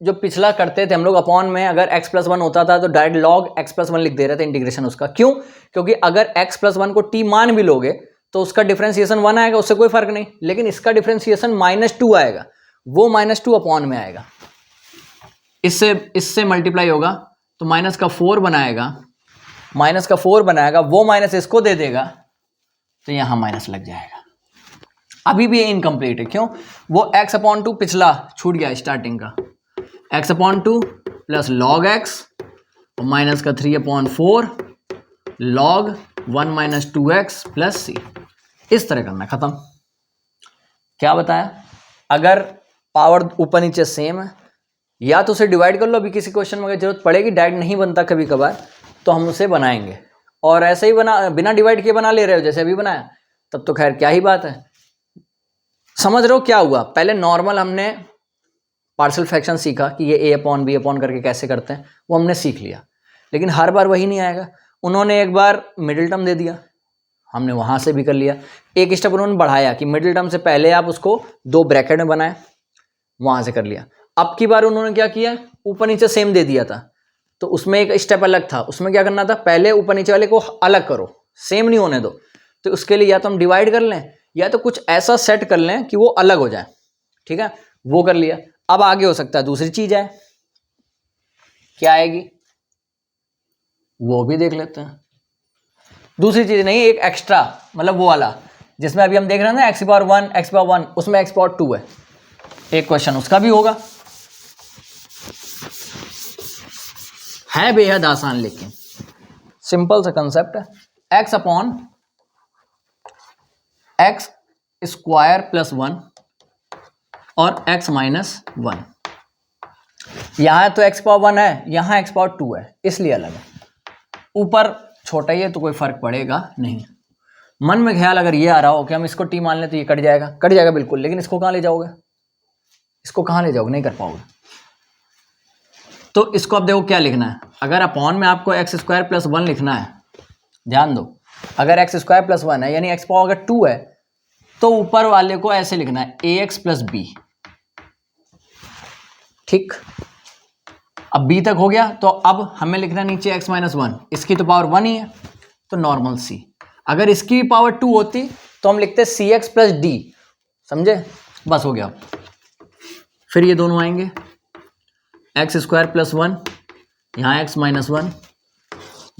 जो पिछला करते थे हम लोग अपॉन में, अगर x+1 होता था तो डायरेक्ट log x+1 लिख दे रहे थे इंटीग्रेशन उसका। क्यों, क्योंकि अगर x+1 को t मान भी लोगे तो उसका डिफरेंशिएशन 1 आएगा, उससे कोई फर्क नहीं, लेकिन इसका डिफरेंशिएशन -2 आएगा, वो -2 अपॉन में आएगा, इससे मल्टीप्लाई होगा तो -4 बनाएगा, वो माइनस इसको दे देगा तो यहां माइनस लग जाएगा। अभी भी ये इनकम्प्लीट है, क्यों, वो x/2 पिछला छूट गया स्टार्टिंग का, x/2 प्लस log x और माइनस का 3/4 log 1 minus 2x plus c। इस तरह करना, खत्म। क्या बताया, अगर पावर ऊपर नीचे सेम है या तो उसे डिवाइड कर लो, अभी किसी क्वेश्चन में अगर जरूरत पड़ेगी, डायरेक्ट नहीं बनता कभी कभार तो हम उसे बनाएंगे, और ऐसे ही बिना डिवाइड किए बना ले रहे हो जैसे अभी बनाया, तब तो खैर क्या ही बात है। समझ रहे हो क्या हुआ, पहले नॉर्मल हमने पार्शियल फ्रैक्शन सीखा कि ये a अपॉन b अपॉन करके कैसे करते हैं, वो हमने सीख लिया। लेकिन हर बार वही नहीं आएगा। उन्होंने एक बार मिडिल टर्म दे दिया, हमने वहाँ से भी कर लिया। एक स्टेप उन्होंने बढ़ाया कि मिडिल टर्म से पहले आप उसको 2 ब्रैकेट में बनाए, वहाँ से कर लिया। अब की बार उन्होंने क्या किया, ऊपर नीचे सेम दे दिया था, तो उसमें एक स्टेप अलग था। उसमें क्या करना था, पहले ऊपर नीचे वाले को अलग करो, सेम नहीं होने दो। तो उसके लिए या तो हम डिवाइड कर लें या तो कुछ ऐसा सेट कर लें कि वो अलग हो जाए, ठीक है, वो कर लिया। अब आगे हो सकता है दूसरी चीज है, क्या आएगी वो भी देख लेते हैं। दूसरी चीज नहीं, एक एक्स्ट्रा, मतलब वो वाला जिसमें अभी हम देख रहे हैं ना x पावर 1 x पावर 1, उसमें x पावर 2 है। एक क्वेश्चन उसका भी होगा, है बेहद आसान लेकिन सिंपल सा कंसेप्ट है। x upon x square plus 1 और x माइनस 1। यहां तो x पावर 1 है, यहां x पावर 2 है, इसलिए अलग है। ऊपर छोटा ही है तो कोई फर्क पड़ेगा नहीं। मन में ख्याल अगर ये आ रहा हो कि हम इसको t मान लें तो ये कट जाएगा बिल्कुल, लेकिन इसको कहां ले जाओगे, नहीं कर पाओगे। तो इसको अब देखो क्या लिखना है। अगर अपॉन में आपको एक्स स्क्वायर प्लस 1 लिखना है, ध्यान दो, अगर एक्स स्क्वायर प्लस 1 है यानी एक्स पावर अगर 2 है तो ऊपर वाले को ऐसे लिखना है ए एक्स प्लस बी, ठीक। अब b तक हो गया, तो अब हमें लिखना है नीचे x माइनस 1, इसकी तो पावर 1 ही है तो नॉर्मल c। अगर इसकी पावर 2 होती तो हम लिखते सी एक्स प्लस डी, समझे, बस हो गया। फिर ये दोनों आएंगे एक्स स्क्वायर प्लस 1, यहाँ एक्स माइनस 1,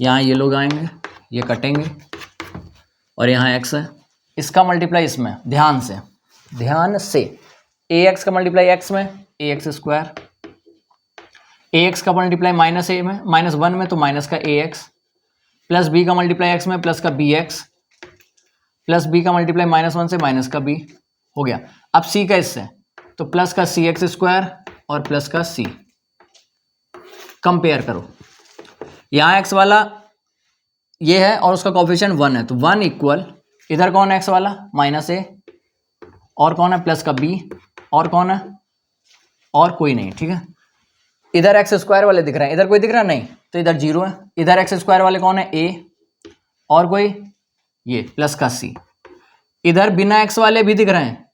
यहाँ ये लोग आएंगे, ये कटेंगे और यहाँ एक्स है, इसका मल्टीप्लाई इसमें, ध्यान से ए एक्स का मल्टीप्लाई एक्स में ए एक्स स्क्वायर, ए एक्स का मल्टीप्लाई माइनस ए में माइनस 1 में तो माइनस का ए एक्स, प्लस बी का मल्टीप्लाई एक्स में प्लस का बी एक्स, प्लस बी का मल्टीप्लाई माइनस 1 से माइनस का बी, हो गया। अब सी का इससे तो प्लस का सी एक्स स्क्वायर और प्लस का सी, कंपेयर करो, यहाँ एक्स वाला ये है और उसका कोफिशिएंट 1 है तो 1 इक्वल, इधर कौन है एक्स वाला माइनस ए, और कौन है प्लस का बी, और कौन है, और कोई नहीं, ठीक है। इधर एक्स स्क्वायर वाले दिख रहे हैं, इधर कोई दिख रहा नहीं तो इधर 0 है। इधर एक्स स्क्वायर वाले कौन है, ए, और कोई ये प्लस का सी। इधर बिना एक्स वाले भी दिख रहे हैं,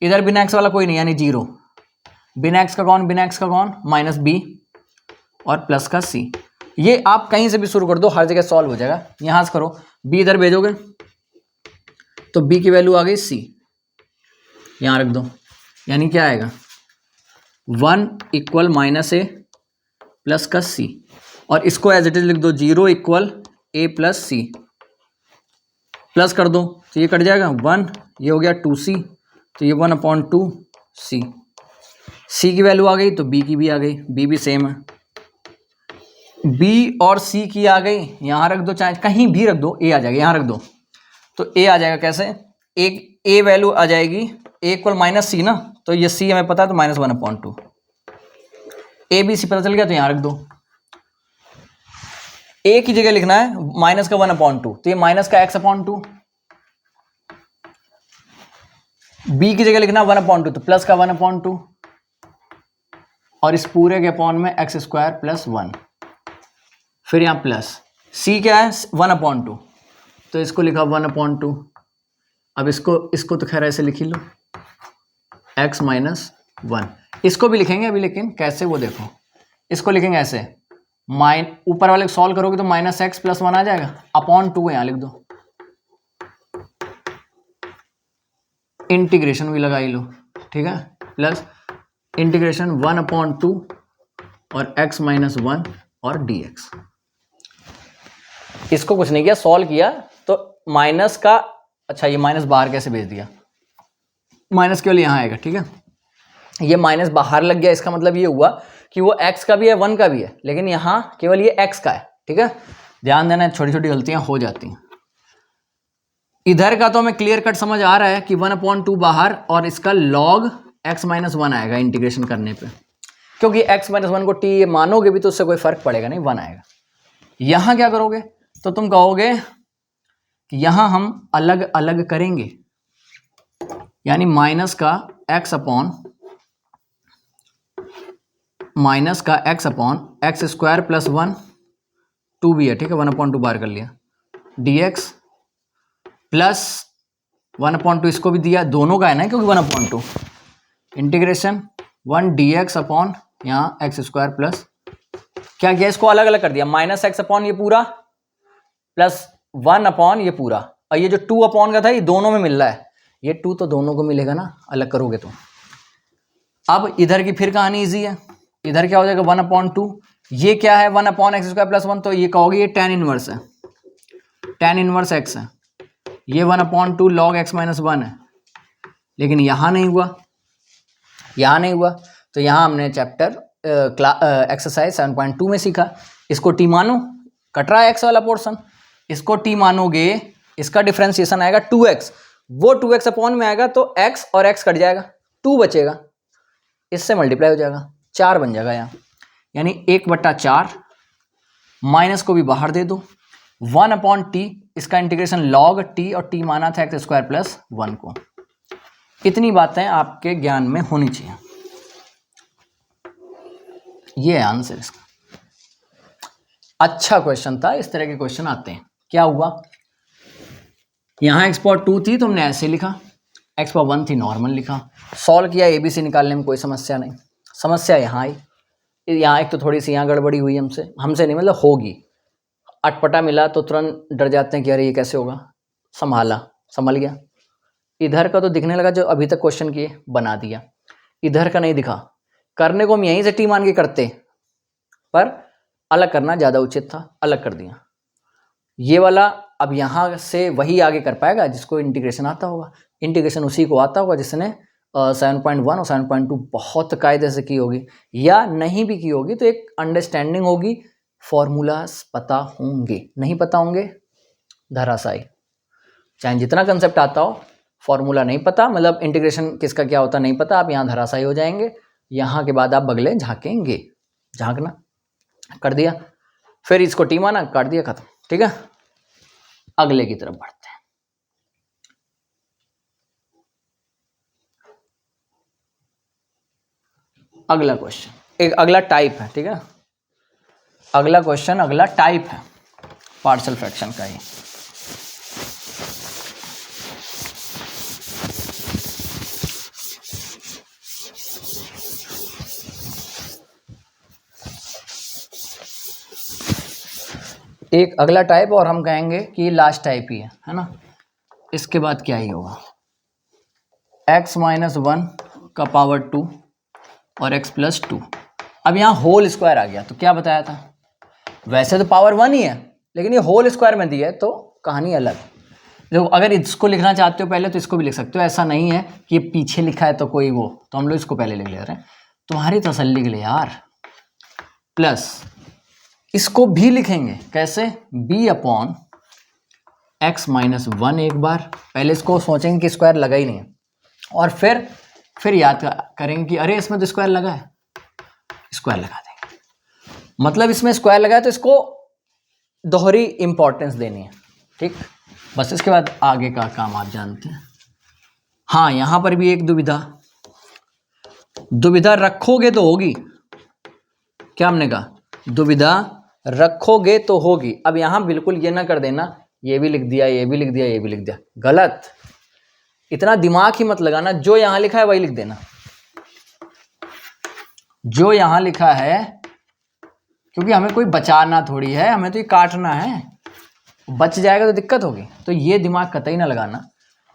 इधर बिना एक्स वाला कोई नहीं यानी 0। बिना एक्स का कौन, माइनस बी और प्लस का सी। ये आप कहीं से भी शुरू कर दो, हर जगह सॉल्व हो जाएगा। यहां से करो, बी इधर भेजोगे तो बी की वैल्यू आ गई सी, यहां रख दो, यानी क्या आएगा 1 इक्वल माइनस ए प्लस का सी, और इसको एज इट इज लिख दो 0 इक्वल ए प्लस सी, प्लस कर दो तो ये कट जाएगा 1, ये हो गया 2c, तो ये 1/2 सी, सी की वैल्यू आ गई तो बी की भी आ गई, बी भी सेम है, बी और सी की आ गई, यहां रख दो, चाहे कहीं भी रख दो, ए आ जाएगा, यहां रख दो तो ए आ जाएगा। कैसे, एक ए वैल्यू आ जाएगी ए इक्वल माइनस सी ना, तो ये सी हमें पता है तो -1/2, ए बी सी पता चल गया तो यहां रख दो। ए की जगह लिखना है माइनस का 1/2 तो ये माइनस का x/2, बी की जगह लिखना 1/2 तो प्लस का 1/2, और इस पूरे के अपॉन में एक्स स्क्वायर प्लस 1, फिर यहां प्लस, सी क्या है 1/2 तो इसको लिखा 1/2। अब इसको तो खैर ऐसे लिख ही लो x माइनस 1, इसको भी लिखेंगे अभी, लेकिन कैसे वो देखो, इसको लिखेंगे ऐसे, ऊपर वाले को सॉल्व करोगे तो -x प्लस 1 आ जाएगा, /2 यहां लिख दो, इंटीग्रेशन भी लगा ही लो, ठीक है, प्लस इंटीग्रेशन 1/2 और x माइनस 1 और dx। इसको कुछ नहीं किया, सॉल्व किया तो माइनस का, अच्छा ये माइनस बाहर कैसे भेज दिया, माइनस केवल यहां आएगा, ठीक है, ये माइनस बाहर लग गया, इसका मतलब ये हुआ कि वो x का भी है 1 का भी है, लेकिन यहां केवल ये x का है, ठीक है। ध्यान देना, छोटी छोटी गलतियां हो जाती हैं। इधर का तो हमें क्लियर कट समझ आ रहा है कि 1/2 बाहर और इसका log x माइनस 1 आएगा इंटीग्रेशन करने पे, क्योंकि x माइनस 1 को t मानोगे भी तो उससे कोई फर्क पड़ेगा नहीं, 1 आएगा। यहां क्या करोगे तो तुम कहोगे कि यहां हम अलग अलग करेंगे, यानी माइनस का x अपॉन माइनस का x upon X square plus 1 2 भी है, ठीक है, 1/2 बाहर कर लिया, डी एक्स प्लस 1/2 इसको भी दिया, दोनों का है ना क्योंकि 1/2 इंटीग्रेशन 1 डी एक्स अपॉन यहाँ एक्स स्क्वायर प्लस क्या किया, इसको अलग अलग कर दिया, माइनस एक्स अपॉन ये पूरा प्लस 1 अपॉन ये पूरा, और ये जो 2 अपॉन का था ये दोनों में मिल रहा है, ये 2 तो दोनों को मिलेगा ना, अलग करोगे तो। अब इधर की फिर कहानी इजी है, इधर क्या हो जाएगा 1/2, ये क्या है 1 अपॉन एक्स स्क्वायर प्लस 1, तो ये कहोगे ये tan इनवर्स है, tan इनवर्स एक्स है, ये 1/2 log x माइनस 1 है, लेकिन यहाँ नहीं हुआ, यहाँ नहीं हुआ, तो यहाँ हमने चैप्टर एक्सरसाइज 7.2 में सीखा, इसको टी मानो, कट रहा है एक्स वाला पोर्शन, इसको टी मानोगे, इसका डिफरेंशिएशन आएगा 2x, वो 2x अपॉन में आएगा तो x और x कट जाएगा, 2 बचेगा, इससे मल्टीप्लाई हो जाएगा, 4 बन जाएगा यहाँ, यानी 1/4, माइनस को भी बाहर दे दो, 1/t, इसका इंटीग्रेशन log t, और t माना था एक्स स्क्वायर प्लस 1 को। इतनी बातें आपके ज्ञान में होनी चाहिए, ये है आंसर इसका। अच्छा क्वेश्चन था, इस तरह के क्वेश्चन आते हैं। क्या हुआ, यहाँ x पावर 2 थी तो हमने ऐसे लिखा, x पावर 1 थी नॉर्मल लिखा, सॉल्व किया, ABC निकालने में कोई समस्या नहीं, समस्या यहाँ आई, यहाँ एक तो थोड़ी सी यहाँ गड़बड़ी हुई हमसे नहीं मतलब होगी, अटपटा मिला तो तुरंत डर जाते हैं कि अरे ये कैसे होगा, संभल गया, इधर का तो दिखने लगा जो अभी तक क्वेश्चन किए बना दिया, इधर का नहीं दिखा, करने को हम यहीं से टी मान के करते, पर अलग करना ज़्यादा उचित था, अलग कर दिया, ये वाला अब यहाँ से वही आगे कर पाएगा जिसको इंटीग्रेशन आता होगा, इंटीग्रेशन उसी को आता होगा जिसने 7.1 और 7.2 बहुत कायदे से की होगी, या नहीं भी की होगी तो एक अंडरस्टैंडिंग होगी, फॉर्मूलाज पता होंगे, नहीं पता होंगे धराशायी, चाहे जितना कंसेप्ट आता हो, फॉर्मूला नहीं पता मतलब इंटीग्रेशन किसका क्या होता नहीं पता, आप यहाँ धराशायी हो जाएंगे, यहाँ के बाद आप बगले झाँकेंगे, झाँकना कर दिया, फिर इसको टी माना, काट दिया, खत्म, ठीक है। अगले की तरफ बढ़ते हैं, अगला क्वेश्चन एक अगला टाइप है, ठीक है, अगला क्वेश्चन अगला टाइप है पार्शियल फ्रैक्शन का ही। एक अगला टाइप और हम कहेंगे कि लास्ट टाइप ही है ना, इसके बाद क्या ही होगा, x माइनस 1 का पावर 2 और x प्लस 2, अब यहाँ होल स्क्वायर आ गया, तो क्या बताया था, वैसे तो पावर 1 ही है लेकिन ये होल स्क्वायर में दिया है तो कहानी अलग। देखो अगर इसको लिखना चाहते हो पहले तो इसको भी लिख सकते हो, ऐसा नहीं है कि ये पीछे लिखा है तो कोई वो, तो हम लोग इसको पहले लिख ले रहे हैं तुम्हारी तसल्ली के लिए यार, प्लस इसको भी लिखेंगे कैसे, b अपॉन एक्स माइनस 1, एक बार पहले इसको सोचेंगे कि स्क्वायर लगा ही नहीं है, और फिर याद करेंगे कि अरे इसमें तो स्क्वायर लगा है, स्क्वायर लगा देंगे, मतलब इसमें स्क्वायर लगा है तो इसको दोहरी इंपॉर्टेंस देनी है, ठीक, बस इसके बाद आगे का काम आप जानते हैं। हाँ यहाँ पर भी एक दुविधा रखोगे तो होगी, क्या हमने कहा, दुविधा रखोगे तो होगी। अब यहाँ बिल्कुल ये ना कर देना ये भी लिख दिया, ये भी लिख दिया, ये भी लिख दिया, गलत, इतना दिमाग ही मत लगाना, जो यहाँ लिखा है वही लिख देना, जो यहाँ लिखा है, क्योंकि हमें कोई बचाना थोड़ी है, हमें तो ये काटना है, बच जाएगा तो दिक्कत होगी, तो ये दिमाग कतई ना लगाना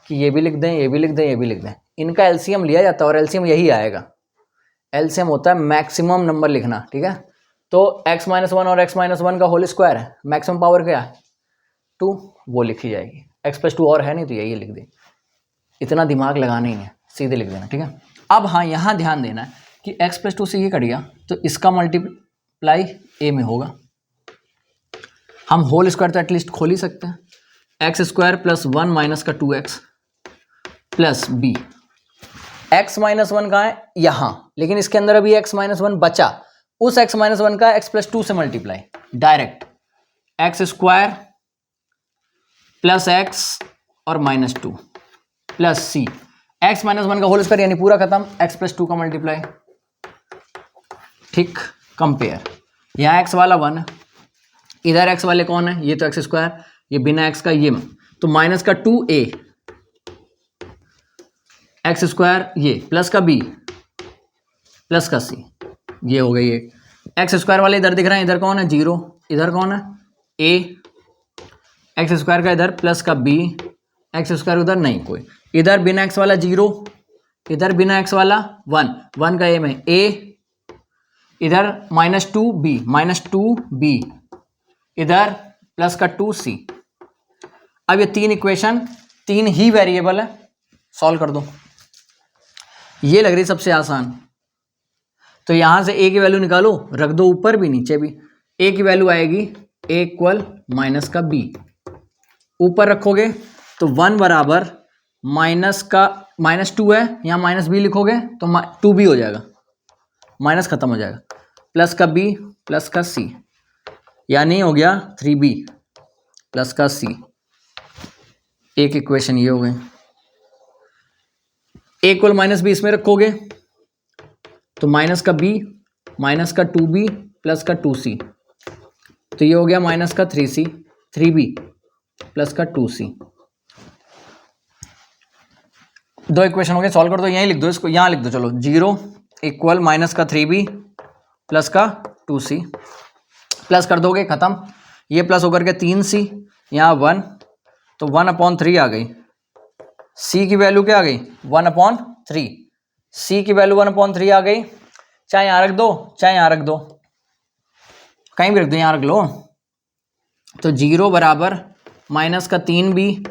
कि ये भी लिख दें, ये भी लिख दें, ये भी लिख दें, इनका एलसीएम लिया जाता है और एलसीएम यही आएगा, एलसीएम होता है मैक्सिमम नंबर लिखना, ठीक है, तो x माइनस 1 और x माइनस 1 का होल स्क्वायर है, मैक्सिमम पावर क्या है 2, वो लिखी जाएगी, x प्लस 2 और है नहीं तो यही लिख दे, इतना दिमाग लगाना ही है, सीधे लिख देना, ठीक है। अब हाँ यहाँ ध्यान देना है कि x प्लस 2 से ये कट गया तो इसका मल्टीप्लाई a में होगा, हम होल स्क्वायर तो एटलीस्ट खोल ही सकते हैं, एक्स स्क्वायर प्लस 1 माइनस का 2x plus b, x minus 1 कहाँ है यहाँ, लेकिन इसके अंदर अभी x माइनस 1 बचा, उस x माइनस 1 का x प्लस 2 से multiply, direct x square plus x और minus 2 plus c, x minus 1 का होल स्क्वायर यानी पूरा खत्म, x प्लस 2 का मल्टीप्लाई, ठीक, कंपेयर। यहाँ x वाला 1 है, इधर x वाले कौन है, ये तो x स्क्वायर, ये बिना x का ये, तो माइनस का 2a एक्स स्क्वायर, ये प्लस का b प्लस का c, ये हो गई एक। एक्स स्क्वायर वाले इधर दिख रहे हैं, इधर कौन है 0, इधर कौन है a, एक्स स्क्वायर का इधर प्लस का b, एक्स स्क्वायर उधर नहीं कोई, इधर बिना x वाला 0, इधर बिना x वाला 1, 1 का a में a, इधर -2b, इधर प्लस का 2c। अब ये 3 इक्वेशन 3 ही वेरिएबल है, सॉल्व कर दो। ये लग रही सबसे आसान, तो यहां से a की वैल्यू निकालो, रख दो ऊपर भी नीचे भी। a की वैल्यू आएगी a इक्वल माइनस का b, ऊपर रखोगे तो 1 बराबर माइनस का -2 है, यहाँ माइनस b लिखोगे तो 2b हो जाएगा, माइनस खत्म हो जाएगा, प्लस का b प्लस का c, यानी हो गया 3b प्लस का c। एक इक्वेशन ये हो गई। a इक्वल माइनस b इसमें रखोगे तो माइनस का b माइनस का 2b प्लस का 2c, तो ये हो गया माइनस का 3b प्लस का 2c। दो इक्वेशन हो गए, सॉल्व कर दो। यहीं लिख दो इसको, यहाँ लिख दो, चलो 0 इक्वल माइनस का 3b प्लस का 2c, प्लस कर दोगे खत्म, ये प्लस होकर के 3c, यहाँ 1, तो 1/3 आ गई। c की वैल्यू क्या आ गई 1/3, c की वैल्यू 1/3 आ गई। चाहे यहाँ रख दो चाहे यहाँ रख दो, कहीं भी रख दो, यहाँ रख लो। तो 0 बराबर माइनस का 3b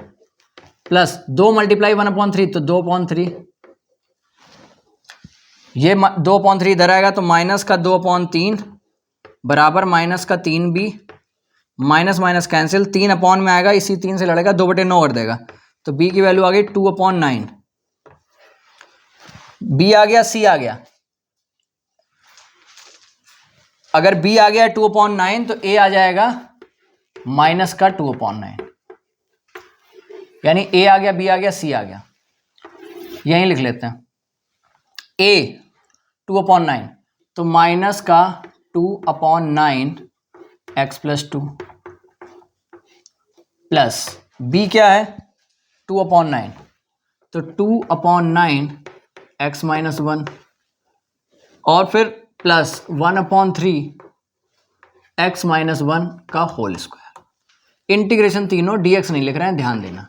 प्लस 2 मल्टीप्लाई 1/3 तो 2/3, ये 2/3 इधर आएगा तो माइनस का 2/3 बराबर माइनस का 3b, minus minus cancel, 3 upon में आएगा, इसी 3 से लड़ेगा, 2/9 कर देगा, तो b की वैल्यू आ गई 2/9। b आ गया, c आ गया। अगर b आ गया 2/9 तो a आ जाएगा माइनस का 2/9, यानी a आ गया, b आ गया, c आ गया। यहीं लिख लेते हैं, a 2/9 तो माइनस का 2/9 x प्लस 2 प्लस b क्या है 2/9 तो 2/9 x माइनस 1 और फिर प्लस 1/3 x माइनस 1 का होल स्क्वायर। इंटीग्रेशन तीनों dx नहीं लिख रहे हैं, ध्यान देना।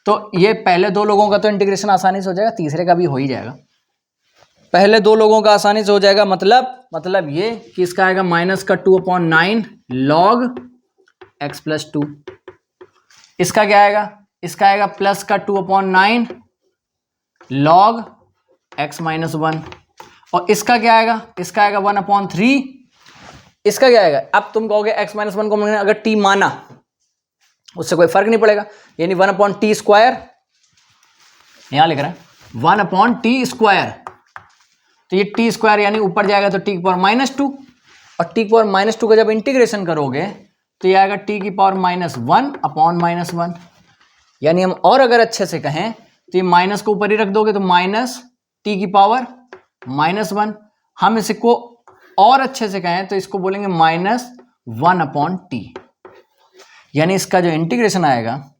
तो ये पहले दो लोगों का तो इंटीग्रेशन आसानी से हो जाएगा, तीसरे का भी हो ही जाएगा। पहले दो लोगों का आसानी से हो जाएगा, मतलब ये कि इसका आएगा माइनस का 2/9 log x प्लस 2। इसका क्या आएगा, इसका आएगा प्लस का 2/9 log x माइनस 1। और इसका क्या आएगा, इसका आएगा 1/3। इसका क्या आएगा, अब तुम कहोगे x माइनस 1 को अगर t माना उससे कोई फर्क नहीं पड़ेगा, यानी 1/t², यहां लिख रहे हैं 1/t², तो ये t² यानी ऊपर जाएगा तो t की पावर -2, और t की पावर -2 का जब इंटीग्रेशन करोगे तो ये आएगा t की पावर -1/-1, यानी हम और अगर अच्छे से कहें तो ये माइनस को ऊपर ही रख दोगे तो माइनस t की पावर -1। हम इसको और अच्छे से कहें तो इसको बोलेंगे -1/t, यानी इसका जो इंटीग्रेशन आएगा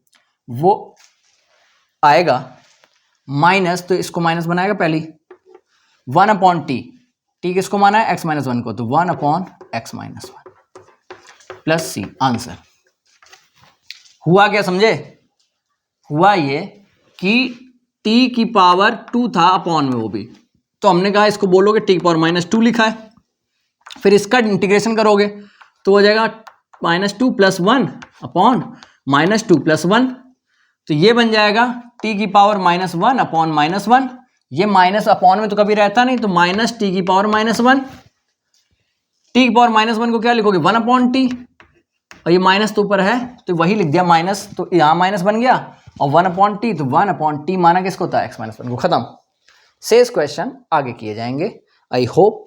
वो आएगा माइनस, तो इसको माइनस बनाएगा पहली 1/t, t किसको माना है x माइनस 1 को, तो 1/x minus 1 plus c। Answer हुआ क्या समझे, हुआ ये कि t की पावर 2 था अपॉन में, वो भी तो हमने कहा इसको बोलोगे t की पावर -2 लिखा है, फिर इसका इंटीग्रेशन करोगे तो हो जाएगा -2 + 1 अपॉन -2 + 1, तो ये बन जाएगा t की पावर -1 अपॉन -1। ये माइनस अपॉन में तो कभी रहता नहीं, तो माइनस t की पावर -1। t की पावर -1 को क्या लिखोगे 1/t, और ये माइनस तो ऊपर है तो वही लिख दिया माइनस, तो यहाँ माइनस बन गया, और 1/t तो 1/t माना किसको था x माइनस 1 को। खत्म। शेष क्वेश्चन आगे किए जाएंगे। आई होप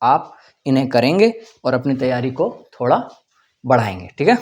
आप इन्हें करेंगे और अपनी तैयारी को थोड़ा बढ़ाएंगे, ठीक है।